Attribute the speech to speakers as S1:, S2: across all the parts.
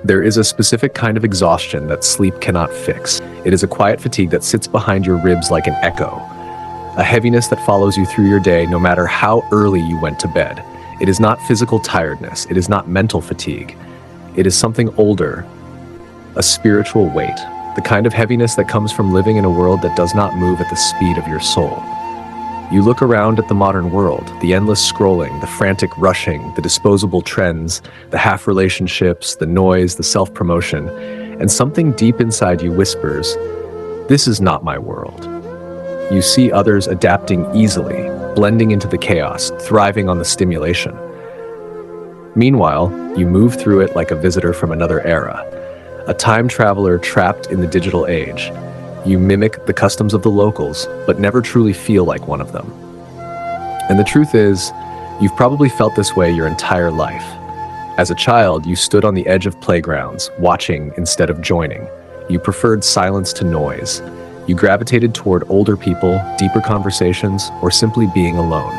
S1: There is a specific kind of exhaustion that sleep cannot fix. It is a quiet fatigue that sits behind your ribs like an echo, a heaviness that follows you through your day no matter how early you went to bed. It is not physical tiredness. It is not mental fatigue. It is something older, a spiritual weight, the kind of heaviness that comes from living in a world that does not move at the speed of your soul. You look around at the modern world, the endless scrolling, the frantic rushing, the disposable trends, the half relationships, the noise, the self-promotion, and something deep inside you whispers, "This is not my world." You see others adapting easily, blending into the chaos, thriving on the stimulation. Meanwhile, you move through it like a visitor from another era, a time traveler trapped in the digital age. You mimic the customs of the locals, but never truly feel like one of them. And the truth is, you've probably felt this way your entire life. As a child, you stood on the edge of playgrounds, watching instead of joining. You preferred silence to noise. You gravitated toward older people, deeper conversations, or simply being alone.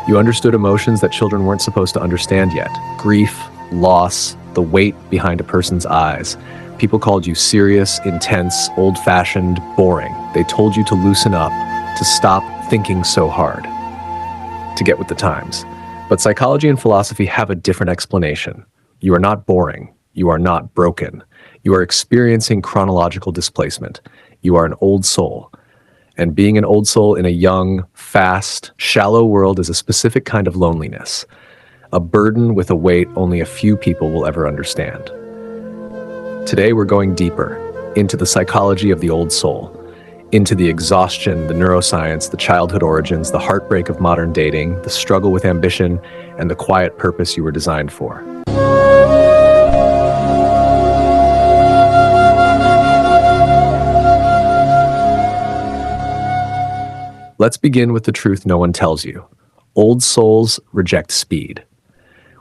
S1: You understood emotions that children weren't supposed to understand yet: grief, loss, the weight behind a person's eyes. People called you serious, intense, old-fashioned, boring. They told you to loosen up, to stop thinking so hard, to get with the times. But psychology and philosophy have a different explanation. You are not boring. You are not broken. You are experiencing chronological displacement. You are an old soul. And being an old soul in a young, fast, shallow world is a specific kind of loneliness, a burden with a weight only a few people will ever understand. Today we're going deeper into the psychology of the old soul, into the exhaustion, the neuroscience, the childhood origins, the heartbreak of modern dating, the struggle with ambition, and the quiet purpose you were designed for. Let's begin with the truth no one tells you. Old souls reject speed.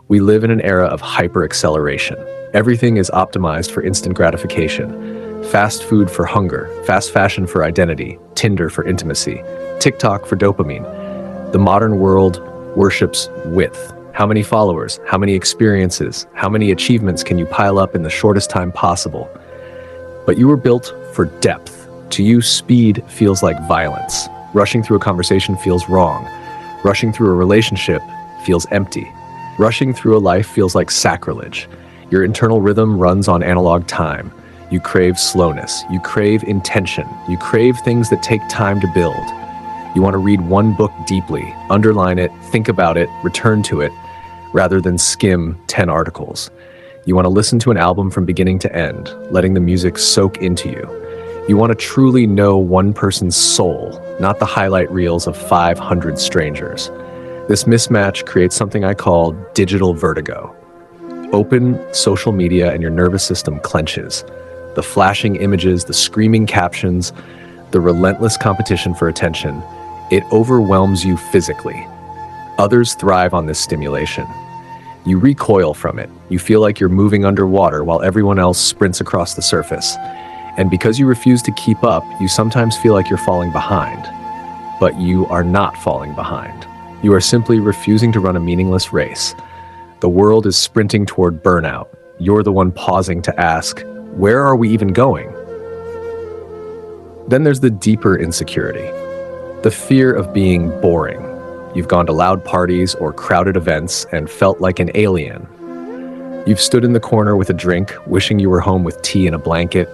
S1: We live in an era of hyper-acceleration. Everything is optimized for instant gratification. Fast food for hunger, fast fashion for identity, Tinder for intimacy, TikTok for dopamine. The modern world worships width. How many followers, how many experiences, how many achievements can you pile up in the shortest time possible? But you were built for depth. To you, speed feels like violence. Rushing through a conversation feels wrong. Rushing through a relationship feels empty. Rushing through a life feels like sacrilege. Your internal rhythm runs on analog time. You crave slowness. You crave intention. You crave things that take time to build. You want to read one book deeply, underline it, think about it, return to it, rather than skim 10 articles. You want to listen to an album from beginning to end, letting the music soak into you. You want to truly know one person's soul, not the highlight reels of 500 strangers. This mismatch creates something I call digital vertigo. Open social media and your nervous system clenches. The flashing images, the screaming captions, the relentless competition for attention, it overwhelms you physically. Others thrive on this stimulation. You recoil from it. You feel like you're moving underwater while everyone else sprints across the surface. And because you refuse to keep up, you sometimes feel like you're falling behind. But you are not falling behind. You are simply refusing to run a meaningless race. The world is sprinting toward burnout. You're the one pausing to ask, where are we even going? Then there's the deeper insecurity, the fear of being boring. You've gone to loud parties or crowded events and felt like an alien. You've stood in the corner with a drink, wishing you were home with tea and a blanket.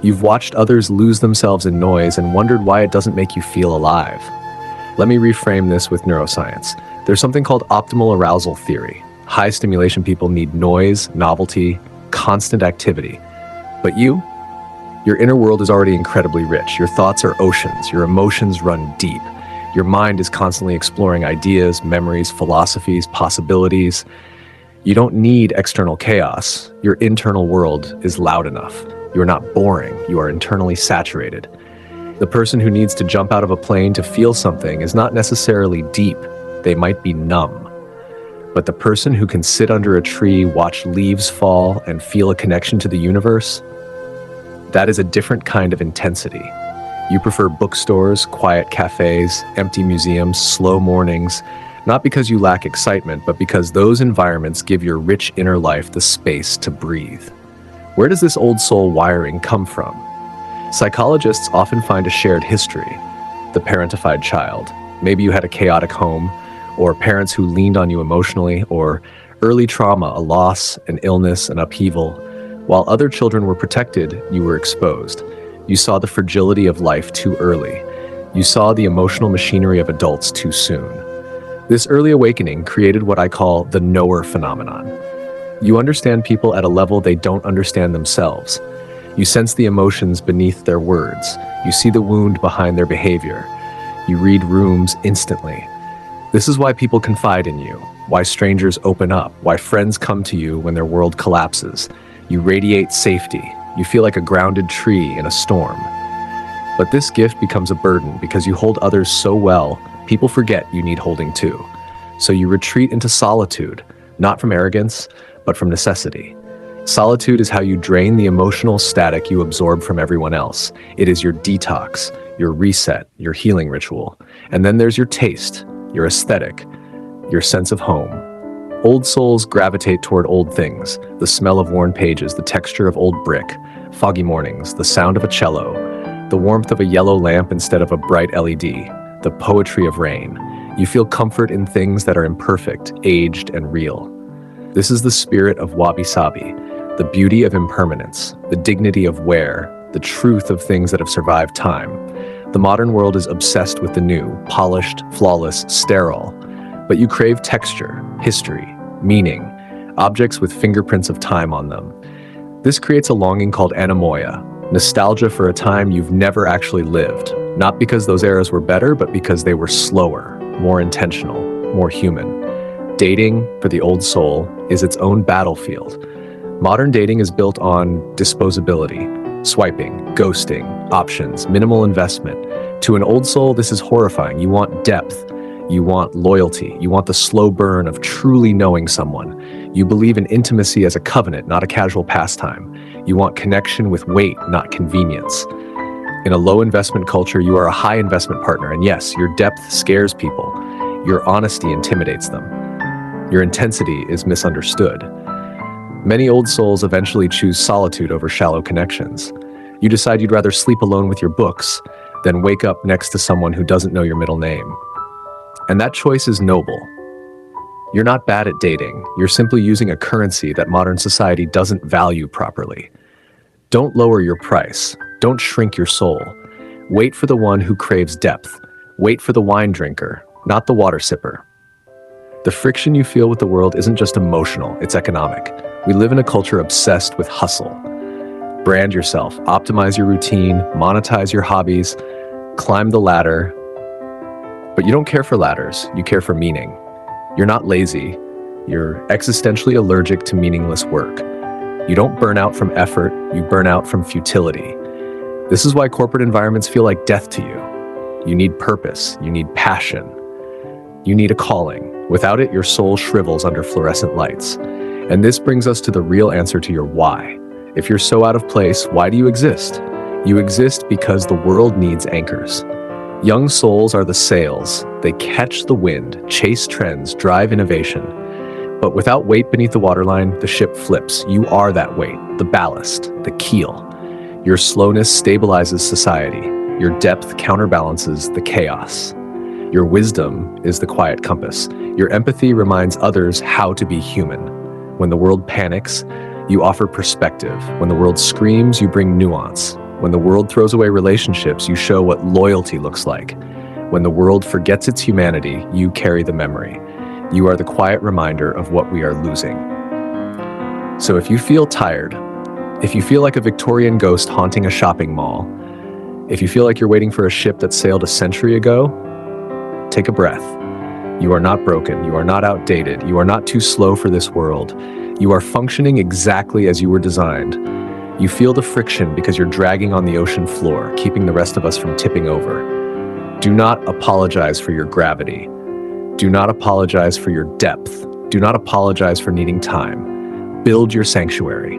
S1: You've watched others lose themselves in noise and wondered why it doesn't make you feel alive. Let me reframe this with neuroscience. There's something called optimal arousal theory. High stimulation people need noise, novelty, constant activity. But you? Your inner world is already incredibly rich. Your thoughts are oceans. Your emotions run deep. Your mind is constantly exploring ideas, memories, philosophies, possibilities. You don't need external chaos. Your internal world is loud enough. You are not boring. You are internally saturated. The person who needs to jump out of a plane to feel something is not necessarily deep. They might be numb. But the person who can sit under a tree, watch leaves fall, and feel a connection to the universe, that is a different kind of intensity. You prefer bookstores, quiet cafes, empty museums, slow mornings, not because you lack excitement, but because those environments give your rich inner life the space to breathe. Where does this old soul wiring come from? Psychologists often find a shared history: the parentified child. Maybe you had a chaotic home, or parents who leaned on you emotionally, or early trauma, a loss, an illness, an upheaval. While other children were protected, you were exposed. You saw the fragility of life too early. You saw the emotional machinery of adults too soon. This early awakening created what I call the knower phenomenon. You understand people at a level they don't understand themselves. You sense the emotions beneath their words. You see the wound behind their behavior. You read rooms instantly. This is why people confide in you, why strangers open up, why friends come to you when their world collapses. You radiate safety. You feel like a grounded tree in a storm. But this gift becomes a burden because you hold others so well, people forget you need holding too. So you retreat into solitude, not from arrogance, but from necessity. Solitude is how you drain the emotional static you absorb from everyone else. It is your detox, your reset, your healing ritual. And then there's your taste, your aesthetic, your sense of home. Old souls gravitate toward old things: the smell of worn pages, the texture of old brick, foggy mornings, the sound of a cello, the warmth of a yellow lamp instead of a bright LED, the poetry of rain. You feel comfort in things that are imperfect, aged, and real. This is the spirit of wabi-sabi, the beauty of impermanence, the dignity of wear, the truth of things that have survived time. The modern world is obsessed with the new, polished, flawless, sterile. But you crave texture, history, meaning, objects with fingerprints of time on them. This creates a longing called anemoia, nostalgia for a time you've never actually lived, not because those eras were better, but because they were slower, more intentional, more human. Dating, for the old soul, is its own battlefield. Modern dating is built on disposability, swiping, ghosting, options, minimal investment. To an old soul, this is horrifying. You want depth. You want loyalty. You want the slow burn of truly knowing someone. You believe in intimacy as a covenant, not a casual pastime. You want connection with weight, not convenience. In a low investment culture, you are a high investment partner. And yes, your depth scares people. Your honesty intimidates them. Your intensity is misunderstood. Many old souls eventually choose solitude over shallow connections. You decide you'd rather sleep alone with your books than wake up next to someone who doesn't know your middle name. And that choice is noble. You're not bad at dating. You're simply using a currency that modern society doesn't value properly. Don't lower your price. Don't shrink your soul. Wait for the one who craves depth. Wait for the wine drinker, not the water sipper. The friction you feel with the world isn't just emotional, it's economic. We live in a culture obsessed with hustle. Brand yourself, optimize your routine, monetize your hobbies, climb the ladder. But you don't care for ladders, you care for meaning. You're not lazy, you're existentially allergic to meaningless work. You don't burn out from effort, you burn out from futility. This is why corporate environments feel like death to you. You need purpose, you need passion, you need a calling. Without it, your soul shrivels under fluorescent lights. And this brings us to the real answer to your why. If you're so out of place, why do you exist? You exist because the world needs anchors. Young souls are the sails. They catch the wind, chase trends, drive innovation. But without weight beneath the waterline, the ship flips. You are that weight, the ballast, the keel. Your slowness stabilizes society. Your depth counterbalances the chaos. Your wisdom is the quiet compass. Your empathy reminds others how to be human. When the world panics, you offer perspective. When the world screams, you bring nuance. When the world throws away relationships, you show what loyalty looks like. When the world forgets its humanity, you carry the memory. You are the quiet reminder of what we are losing. So if you feel tired, if you feel like a Victorian ghost haunting a shopping mall, if you feel like you're waiting for a ship that sailed a century ago, take a breath. You are not broken. You are not outdated. You are not too slow for this world. You are functioning exactly as you were designed. You feel the friction because you're dragging on the ocean floor, keeping the rest of us from tipping over. Do not apologize for your gravity. Do not apologize for your depth. Do not apologize for needing time. Build your sanctuary.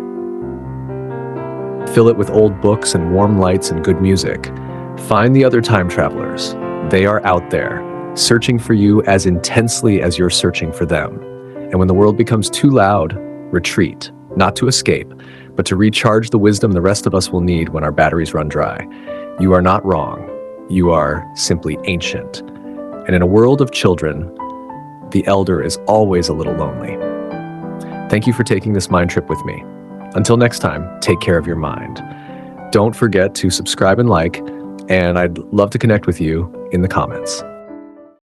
S1: Fill it with old books and warm lights and good music. Find the other time travelers. They are out there, searching for you as intensely as you're searching for them. And when the world becomes too loud, retreat, not to escape, but to recharge the wisdom the rest of us will need when our batteries run dry. You are not wrong. You are simply ancient. And in a world of children, the elder is always a little lonely. Thank you for taking this mind trip with me. Until next time, take care of your mind. Don't forget to subscribe and like, and I'd love to connect with you in the comments.